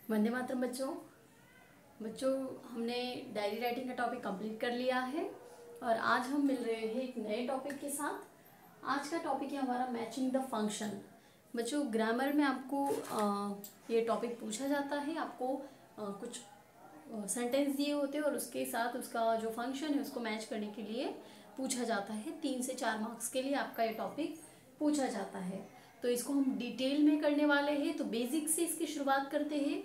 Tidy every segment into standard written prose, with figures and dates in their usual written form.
वंदे मातरम बच्चों हमने diary writing का टॉपिक कंप्लीट कर लिया है और आज हम मिल रहे हैं एक नए टॉपिक के साथ। आज का टॉपिक है हमारा मैचिंग द फंक्शन। बच्चों ग्रामर में आपको ये टॉपिक पूछा जाता है। आपको कुछ सेंटेंस दिए होते हैं और उसके साथ उसका जो फंक्शन है उसको मैच करने के लिए पूछा जाता है। 3 से 4 मार्क्स के लिए आपका ये टॉपिक पूछा जाता है। तो इसको हम डिटेल में करने वाले हैं। तो बेसिक से इसकी शुरुआत करते हैं।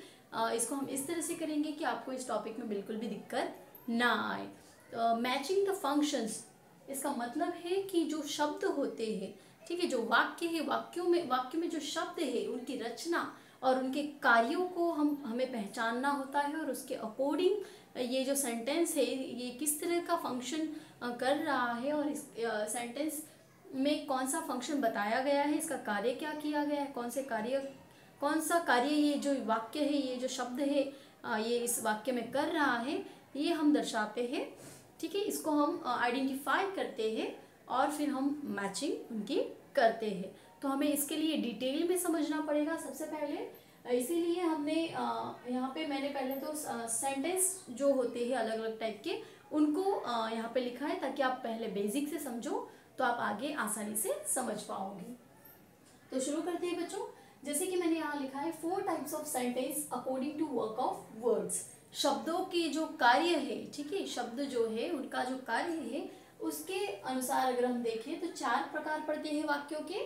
इसको हम इस तरह से करेंगे कि आपको इस टॉपिक में बिल्कुल भी दिक्कत ना आए। मैचिंग द फंक्शंस, इसका मतलब है कि जो शब्द होते हैं, ठीक है, जो वाक्य है, वाक्य में जो शब्द है उनकी रचना और उनके कार्यों को हमें पहचानना होता है और उसके अकॉर्डिंग ये जो सेंटेंस है ये किस तरह का फंक्शन कर रहा है और इस सेंटेंस में कौन सा फंक्शन बताया गया है, इसका कार्य क्या किया गया है, कौन सा कार्य ये जो वाक्य है, ये जो शब्द है ये इस वाक्य में कर रहा है, ये हम दर्शाते हैं। ठीक है, इसको हम आइडेंटिफाई करते हैं और फिर हम मैचिंग उनकी करते हैं। तो हमें इसके लिए डिटेल में समझना पड़ेगा सबसे पहले। इसीलिए हमने यहाँ पे मैंने पहले तो सेंटेंस जो होते हैं अलग अलग टाइप के उनको यहाँ पे लिखा है ताकि आप पहले बेसिक से समझो तो आप आगे आसानी से समझ पाओगे। तो शुरू करते हैं बच्चों। जैसे कि मैंने यहाँ लिखा है 4 types of sentence according to work of words. शब्दों के जो कार्य है, ठीक है, शब्द जो है उनका जो कार्य है उसके अनुसार अगर हम देखें तो 4 प्रकार पड़ते हैं वाक्यों के।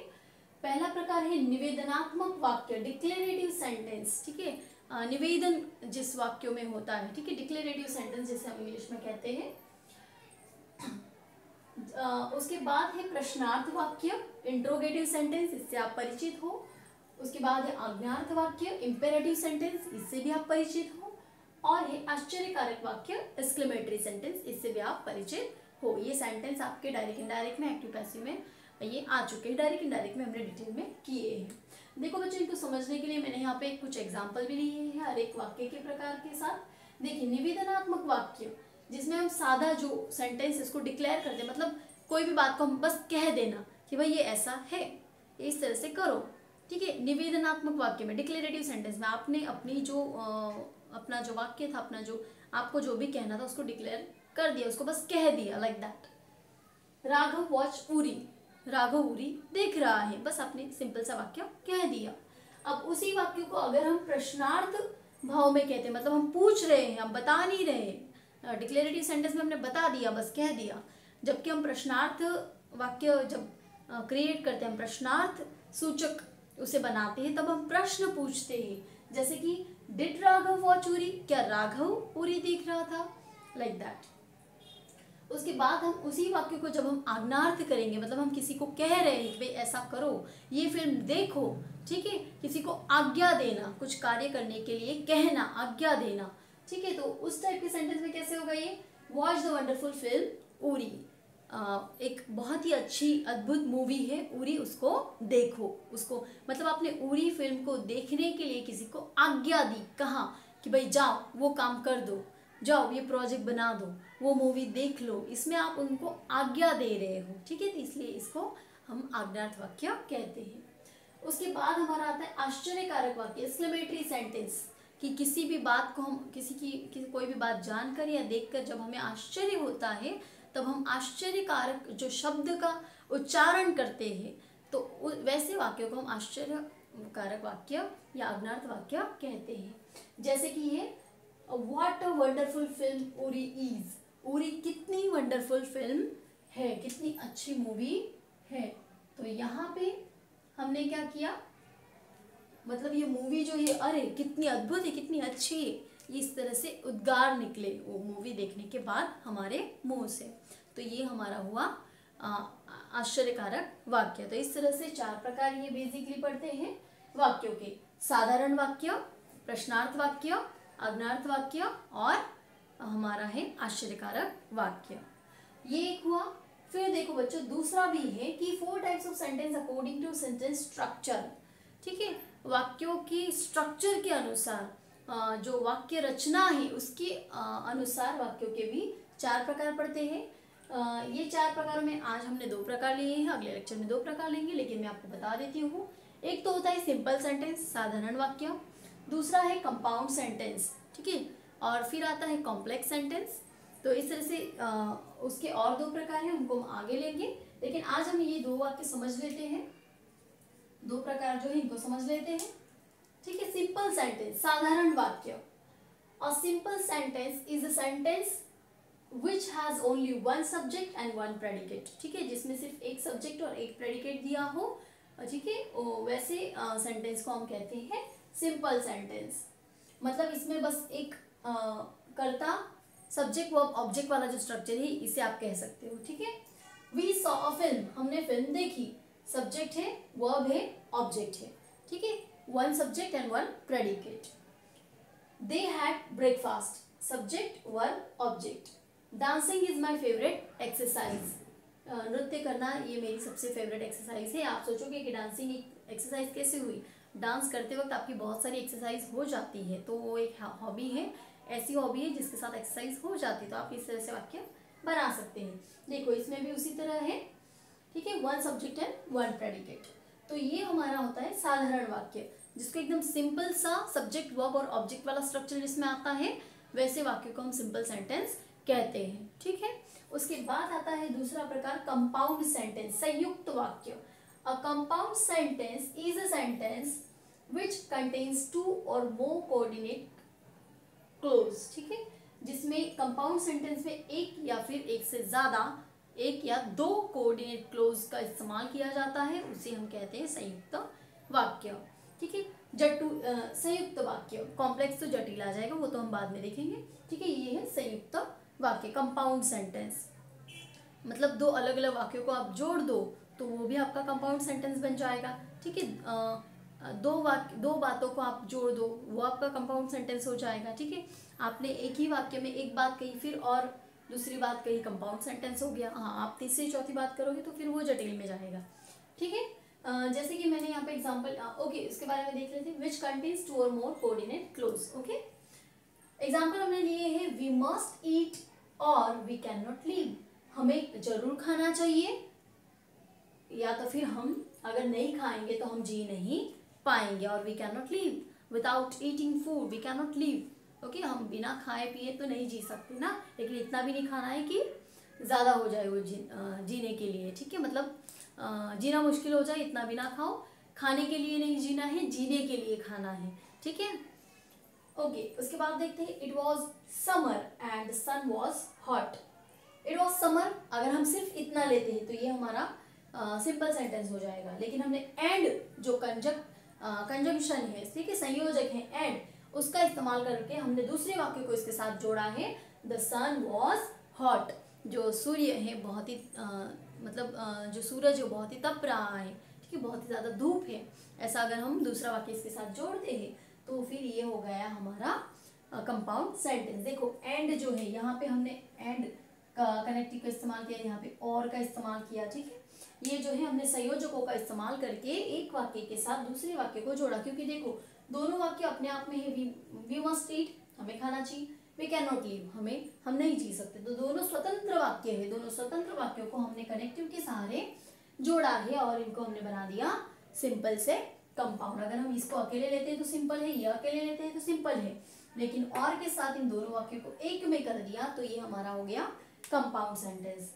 पहला प्रकार है निवेदनात्मक वाक्य, डिक्लेरेटिव सेंटेंस। ठीक है, निवेदन जिस वाक्यों में होता है, ठीक है, डिक्लेरेटिव सेंटेंस जैसे हम इंग्लिश में कहते हैं। उसके बाद है प्रश्नार्थ वाक्य, इंट्रोगेटिव सेंटेंस, इससे आप परिचित हो। उसके बाद है आज्ञार्थ वाक्य, इंपेरेटिव सेंटेंस, इससे भी आप परिचित हो। और है आश्चर्यकारक वाक्य, एक्सक्लेमेटरी सेंटेंस, इससे भी आप परिचित हो। ये सेंटेंस आपके डायरेक्ट इनडायरेक्ट में, एक्टिव पैसिव में ये आ चुके हैं। डायरेक्ट इनडायरेक्ट में हमने डिटेल में किए हैं। देखो बच्चों, इनको समझने के लिए मैंने यहाँ पे कुछ एग्जाम्पल भी लिए हैं हर एक वाक्य के प्रकार के साथ। देखिए, निवेदनात्मक वाक्य जिसमें हम सादा जो सेंटेंस इसको डिक्लेयर करते हैं, मतलब कोई भी बात को हम बस कह देना कि भाई ये ऐसा है, इस तरह से करो। ठीक है, निवेदनात्मक वाक्य में, डिक्लेरेटिव सेंटेंस में आपने अपनी जो अपना जो वाक्य था, अपना जो आपको जो भी कहना था उसको डिक्लेयर कर दिया, उसको बस कह दिया, like that. Raghav watch Uri, Raghav Uri देख रहा है, बस आपने सिंपल सा वाक्य कह दिया। अब उसी वाक्य को अगर हम प्रश्नार्थ भाव में कहते हैं, मतलब हम पूछ रहे हैं, हम बता नहीं रहे। डिक्लेरेटिव सेंटेंस में हमने बता दिया, बस कह दिया। जबकि हम प्रश्नार्थ वाक्य जब क्रिएट करते हैं, हम प्रश्नार्थ सूचक उसे बनाते हैं, तब हम प्रश्न पूछते हैं। जैसे कि डिड राघव वॉच उरी, क्या राघव उरी देख रहा था, लाइक दैट। उसके बाद हम उसी वाक्य को जब हम आज्ञार्थ करेंगे, मतलब हम किसी को कह रहे हैं कि भाई ऐसा करो, ये फिल्म देखो, ठीक है, किसी को आज्ञा देना, कुछ कार्य करने के लिए कहना, आज्ञा देना, ठीक है। तो उस टाइप के सेंटेंस में कैसे होगा ये, watch the wonderful film Uri, एक बहुत ही अच्छी अद्भुत मूवी है उरी, उसको देखो। उसको मतलब आपने उरी फिल्म को देखने के लिए किसी को आज्ञा दी, कहा कि भाई जाओ वो काम कर दो, जाओ ये प्रोजेक्ट बना दो, वो मूवी देख लो, इसमें आप उनको आज्ञा दे रहे हो। ठीक है, तो इसलिए इसको हम आज्ञार्थ वाक्य कहते हैं। उसके बाद हमारा आता है आश्चर्यकारक वाक्य, एक्सक्लेमेटरी सेंटेंस, कि किसी भी बात को हम किसी कोई भी बात जानकर या देखकर जब हमें आश्चर्य होता है तब हम आश्चर्यकारक जो शब्द का उच्चारण करते हैं, तो वैसे वाक्यों को हम आश्चर्यकारक वाक्य या आज्ञार्थ वाक्य कहते हैं। जैसे कि ये what a wonderful film Uri is, Uri कितनी वंडरफुल फिल्म है, कितनी अच्छी मूवी है। तो यहाँ पे हमने क्या किया, मतलब ये मूवी जो है, अरे कितनी अद्भुत है, कितनी अच्छी है, इस तरह से उद्गार निकले वो मूवी देखने के बाद हमारे मुंह से। तो ये हमारा हुआ आश्चर्यकारक वाक्य। तो इस तरह से 4 प्रकार ये बेसिकली पढ़ते हैं वाक्यों के, साधारण वाक्य, प्रश्नार्थ वाक्य, आज्ञार्थ वाक्य और हमारा है आश्चर्यकारक वाक्य। ये एक हुआ। फिर देखो बच्चों, दूसरा भी है कि 4 types of sentence according to sentence structure. ठीक है, वाक्यों की स्ट्रक्चर के अनुसार, जो वाक्य रचना है उसके अनुसार वाक्यों के भी 4 प्रकार पड़ते हैं। ये 4 प्रकारों में आज हमने 2 प्रकार लिए हैं, अगले लेक्चर में 2 प्रकार लेंगे, लेकिन मैं आपको बता देती हूँ। एक तो होता है सिंपल सेंटेंस, साधारण वाक्य। दूसरा है कंपाउंड सेंटेंस, ठीक है, और फिर आता है कॉम्प्लेक्स सेंटेंस। तो इस तरह से उसके और 2 प्रकार हैं, उनको हम आगे लेंगे, लेकिन आज हम ये 2 वाक्य समझ लेते हैं, 2 प्रकार जो है इनको समझ लेते हैं, ठीक है। सिंपल सेंटेंस, साधारण वाक्य। A simple sentence is a sentence which has only one subject and one predicate, ठीक है, जिसमें सिर्फ एक सब्जेक्ट और एक प्रेडिकेट दिया हो, ठीक है, वैसे सेंटेंस को हम कहते हैं सिंपल सेंटेंस। मतलब इसमें बस एक कर्ता, सब्जेक्ट वर्ब ऑब्जेक्ट वाला जो स्ट्रक्चर है इसे आप कह सकते हो, ठीक है। वी सॉ अ फिल्म, हमने फिल्म देखी, सब्जेक्ट है, वर्ब है, ऑब्जेक्ट है, ठीक है, one subject and one predicate. They had breakfast, subject verb object. Dancing is my favourite exercise, नृत्य करना ये मेरी सबसे फेवरेट एक्सरसाइज है। आप सोचोगे कि डांसिंग एक एक्सरसाइज कैसे हुई, डांस करते वक्त आपकी बहुत सारी एक्सरसाइज हो जाती है, तो वो एक हॉबी है, ऐसी हॉबी है जिसके साथ एक्सरसाइज हो जाती है, तो आप इस तरह से वाक्य बना सकते हैं। देखो इसमें भी उसी तरह है, ठीक है, one subject and one predicate. तो ये हमारा होता है साधारण वाक्य, जिसको एकदम सिंपल सा सब्जेक्ट वर्ब और ऑब्जेक्ट वाला स्ट्रक्चर जिसमें आता है, वैसे वाक्य को हम सिंपल सेंटेंस कहते हैं, ठीक है। उसके बाद आता है दूसरा प्रकार कंपाउंड सेंटेंस, संयुक्त वाक्य। A compound sentence is a sentence which contains 2 और मोर कोऑर्डिनेट क्लोज, ठीक है, जिसमें कंपाउंड सेंटेंस में एक या फिर एक से ज्यादा, एक या 2 कोऑर्डिनेट क्लोज का इस्तेमाल किया जाता है, उसे हम कहते हैं संयुक्त वाक्य, ठीक है। संयुक्त वाक्य, कॉम्प्लेक्स तो जटिल आ जाएगा, वो तो हम बाद में देखेंगे, ठीक है। ये है संयुक्त वाक्य, कंपाउंड सेंटेंस। मतलब 2 अलग अलग वाक्यों को आप जोड़ दो तो वो भी आपका कंपाउंड सेंटेंस बन जाएगा, ठीक है। 2 बातों को आप जोड़ दो, वो आपका कंपाउंड सेंटेंस हो जाएगा, ठीक है। आपने एक ही वाक्य में एक बात कही, फिर और दूसरी बात कही, कंपाउंड सेंटेंस हो गया। हाँ, आप तीसरी चौथी बात करोगे तो फिर वो जटिल में जाएगा, ठीक है। जैसे कि मैंने यहाँ पे एग्जाम्पल, ओके, इसके बारे में देख लेते हैं। विच कंटेन्स 2 और मोर कोऑर्डिनेट क्लोज, ओके। एग्जाम्पल हमने लिए हैं, वी मस्ट ईट और वी कैन नॉट लीव, हमें जरूर खाना चाहिए, या तो फिर हम अगर नहीं खाएंगे तो हम जी नहीं पाएंगे, और we can not leave without eating food, we can not leave, okay, हम बिना खाए पिए तो नहीं जी सकते ना, लेकिन इतना भी नहीं खाना है कि ज़्यादा हो जाए वो जीने के लिए, ठीक है, मतलब जीना मुश्किल हो जाए, इतना भी ना खाओ, खाने के लिए नहीं जीना है, जीने के लिए खाना है, ठीक है, ओके। उसके बाद देखते हैं, it was summer and the sun was hot. It was summer, अगर हम सिर्फ इतना लेते हैं तो ये हमारा सिंपल सेंटेंस हो जाएगा, लेकिन हमने एंड जो कंजंक्शन है, ठीक है, संयोजक है एंड, उसका इस्तेमाल करके हमने दूसरे वाक्य को इसके साथ जोड़ा है, द सन वॉज हॉट, जो सूर्य है बहुत ही जो सूरज है बहुत ही तप रहा है, ठीक है, बहुत ही ज़्यादा धूप है, ऐसा अगर हम दूसरा वाक्य इसके साथ जोड़ते हैं तो फिर ये हो गया हमारा कंपाउंड सेंटेंस। देखो एंड जो है, यहाँ पे हमने एंड का कनेक्टिव का इस्तेमाल किया, यहाँ पे और का इस्तेमाल किया, ठीक है। ये जो है हमने संयोजकों का इस्तेमाल करके एक वाक्य के साथ दूसरे वाक्य को जोड़ा, क्योंकि देखो दोनों वाक्य अपने आप में है, वी मस्ट ईट, हमें खाना चाहिए, वी कैन नॉट लीव, हम नहीं जी सकते, तो दोनों स्वतंत्र वाक्य है, दोनों स्वतंत्र वाक्यों को हमने कनेक्टिव के सहारे जोड़ा है और इनको हमने बना दिया सिंपल से कंपाउंड। अगर हम इसको अकेले लेते हैं तो सिंपल है, ये अकेले लेते हैं तो सिंपल है, लेकिन और के साथ इन दोनों वाक्यों को एक में कर दिया तो ये हमारा हो गया कंपाउंड सेंटेंस।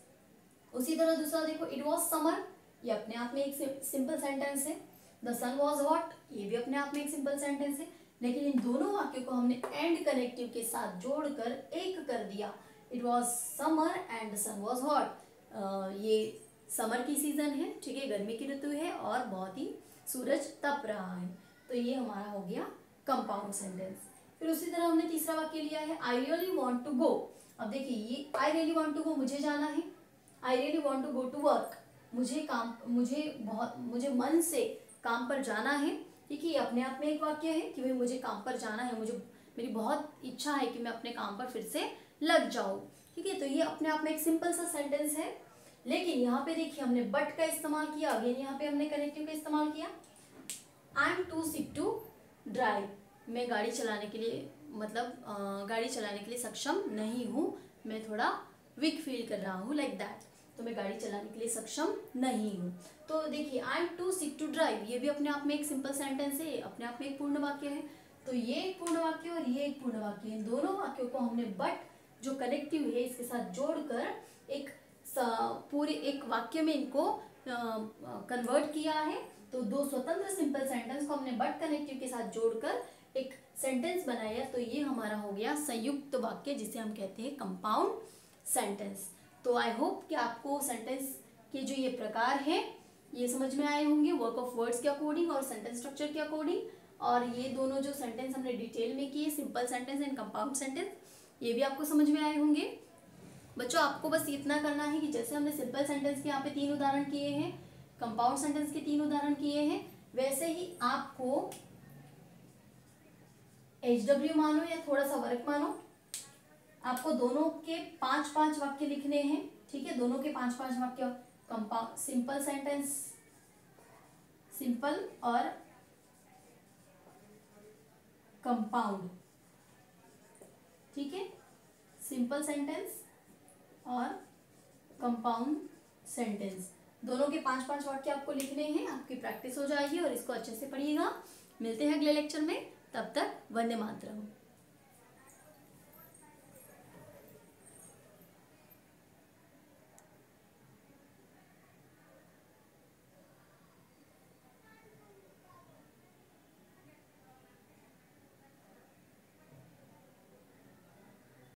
उसी तरह दूसरा देखो, इट वॉज समर, ये अपने आप में एक सिंपल सेंटेंस है। द सन वॉज हॉट, ये भी अपने आप में एक सिंपल सेंटेंस है, लेकिन इन दोनों वाक्यों को हमने एंड कनेक्टिव के साथ जोड़कर एक कर दिया। It was summer and the sun was hot, ये समर की सीजन है, ठीक है, गर्मी की ऋतु है और बहुत ही सूरज तप रहा है, तो ये हमारा हो गया कंपाउंड सेंटेंस। फिर उसी तरह हमने तीसरा वाक्य लिया है, I really want to go. अब देखिए ये I really want to go, मुझे जाना है, I really want to go to work, मुझे मन से काम पर जाना है, ठीक है, ये अपने आप में एक वाक्य है कि भाई मुझे काम पर जाना है, मेरी बहुत इच्छा है कि मैं अपने काम पर फिर से लग जाऊं, ठीक है, तो ये अपने आप में एक सिंपल सा सेंटेंस है। लेकिन यहाँ पे देखिए हमने बट का इस्तेमाल किया, अगेन यहाँ पे हमने कनेक्टिव का इस्तेमाल किया। I am too sick to drive, मैं गाड़ी चलाने के लिए सक्षम नहीं हूँ, मैं थोड़ा वीक फील कर रहा हूँ, लाइक दैट, तो मैं गाड़ी चलाने के लिए सक्षम नहीं हूँ। तो देखिए I am too sick to drive, ये भी अपने आप में एक सिंपल सेंटेंस है, अपने आप में एक पूर्ण वाक्य है, तो ये एक पूर्ण वाक्य और ये एक पूर्ण वाक्य, इन दोनों वाक्यों को हमने बट जो कनेक्टिव है इसके साथ जोड़कर एक पूरे एक वाक्य में इनको कन्वर्ट किया है। तो दो स्वतंत्र सिंपल सेंटेंस को हमने बट कनेक्टिव के साथ जोड़कर एक सेंटेंस बनाया, तो ये हमारा हो गया संयुक्त वाक्य, जिसे हम कहते हैं कंपाउंड सेंटेंस। तो आई होप कि आपको सेंटेंस के जो ये प्रकार है ये समझ में आए होंगे, वर्क ऑफ वर्ड्स के अकॉर्डिंग और सेंटेंस स्ट्रक्चर के अकॉर्डिंग। और ये दोनों जो सेंटेंस हमने डिटेल में किए, simple sentence and compound sentence, ये भी आपको समझ में आए होंगे। बच्चों आपको बस इतना करना है कि जैसे हमने सिंपल सेंटेंस के यहाँ पे 3 उदाहरण किए हैं, कंपाउंड सेंटेंस के 3 उदाहरण किए हैं, वैसे ही आपको HW मानो या थोड़ा सा वर्क मानो, आपको दोनों के 5-5 वाक्य लिखने हैं। ठीक है, दोनों के 5-5 वाक्य, कंपाउंड सिंपल सेंटेंस, सिंपल और कंपाउंड। ठीक है, सिंपल सेंटेंस और कंपाउंड सेंटेंस, दोनों के 5-5 वाक्य आपको लिखने हैं। आपकी प्रैक्टिस हो जाएगी और इसको अच्छे से पढ़िएगा। मिलते हैं अगले लेक्चर में, तब तक वंदे मातरम।